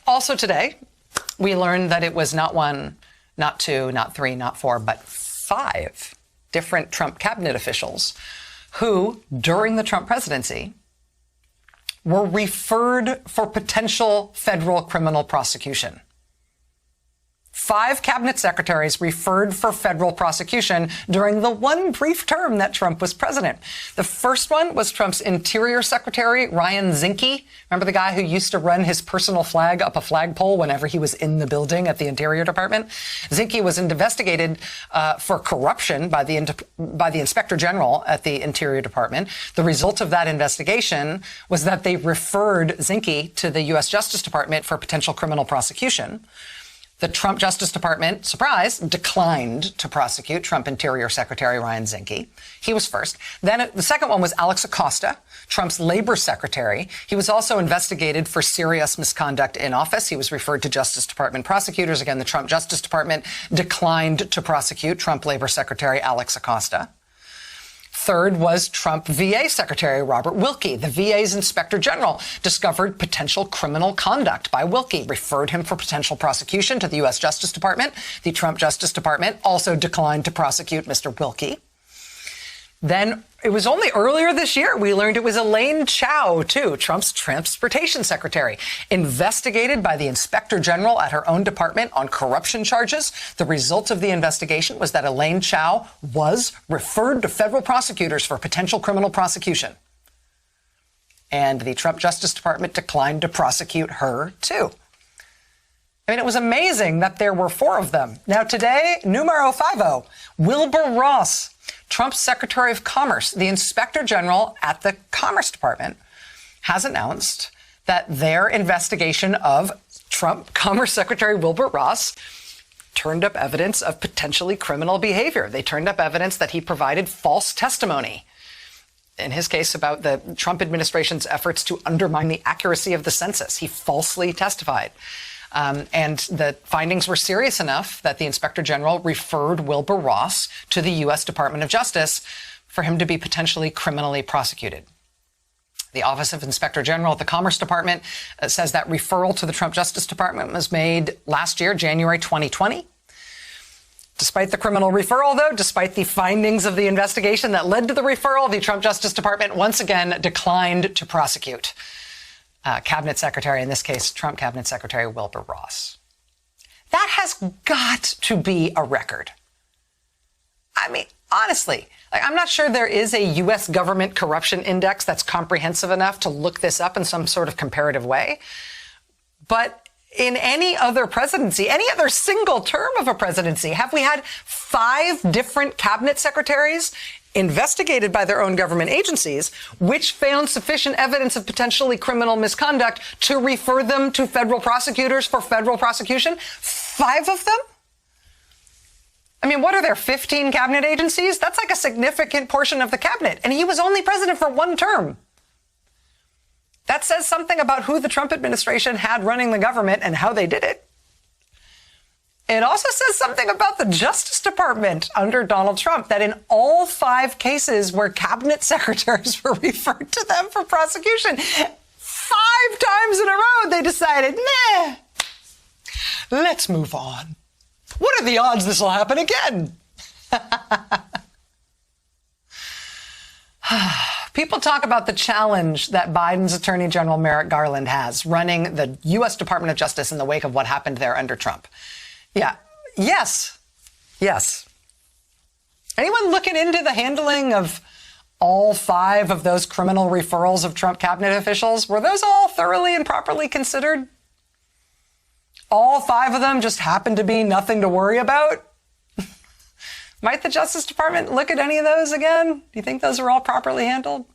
Also today, we learned that it was not one, not two, not three, not four, but 5 different Trump cabinet officials who, during the Trump presidency, were referred for potential federal criminal prosecution. 5 cabinet secretaries referred for federal prosecution during the one brief term that Trump was president. The first one was Trump's Interior Secretary, Ryan Zinke. Remember the guy who used to run his personal flag up a flagpole whenever he was in the building at the Interior Department? Zinke was investigated for corruption by the Inspector General at the Interior Department. The result of that investigation was that they referred Zinke to the U.S. Justice Department for potential criminal prosecution. The Trump Justice Department, surprise, declined to prosecute Trump Interior Secretary Ryan Zinke. He was first. Then the second one was Alex Acosta, Trump's Labor Secretary. He was also investigated for serious misconduct in office. He was referred to Justice Department prosecutors. Again, the Trump Justice Department declined to prosecute Trump Labor Secretary Alex Acosta. Third was Trump VA Secretary Robert Wilkie. The VA's Inspector General discovered potential criminal conduct by Wilkie, referred him for potential prosecution to the U.S. Justice Department. The Trump Justice Department also declined to prosecute Mr. Wilkie. Then it was only earlier this year we learned it was Elaine Chao, too, Trump's Transportation Secretary, investigated by the Inspector General at her own department on corruption charges. The result of the investigation was that Elaine Chao was referred to federal prosecutors for potential criminal prosecution. And the Trump Justice Department declined to prosecute her, too. I mean, it was amazing that there were 4 of them. Now today, numero 50, Wilbur Ross, Trump's Secretary of Commerce. The Inspector General at the Commerce Department has announced that their investigation of Trump Commerce Secretary Wilbur Ross turned up evidence of potentially criminal behavior. They turned up evidence that he provided false testimony, in his case, about the Trump administration's efforts to undermine the accuracy of the census. He falsely testified. And the findings were serious enough that the Inspector General referred Wilbur Ross to the U.S. Department of Justice for him to be potentially criminally prosecuted. The Office of Inspector General at the Commerce Department says that referral to the Trump Justice Department was made last year, January 2020. Despite the criminal referral, though, despite the findings of the investigation that led to the referral, the Trump Justice Department once again declined to prosecute Cabinet Secretary, in this case, Trump Cabinet Secretary Wilbur Ross. That has got to be a record. I mean, honestly, I'm not sure there is a U.S. government corruption index that's comprehensive enough to look this up in some sort of comparative way. But in any other presidency, any other single term of a presidency, have we had 5 different cabinet secretaries investigated by their own government agencies, which found sufficient evidence of potentially criminal misconduct to refer them to federal prosecutors for federal prosecution? 5 of them? I mean, what are there, 15 cabinet agencies? That's like a significant portion of the cabinet. And he was only president for 1 term. That says something about who the Trump administration had running the government and how they did it. It also says something about the Justice Department under Donald Trump, that in all 5 cases where cabinet secretaries were referred to them for prosecution, 5 times in a row they decided, nah, let's move on. What are the odds this will happen again? People talk about the challenge that Biden's Attorney General Merrick Garland has running the U.S. Department of Justice in the wake of what happened there under Trump. Yeah. Yes. Anyone looking into the handling of all 5 of those criminal referrals of Trump cabinet officials? Were those all thoroughly and properly considered? All 5 of them just happened to be nothing to worry about? Might the Justice Department look at any of those again? Do you think those are all properly handled?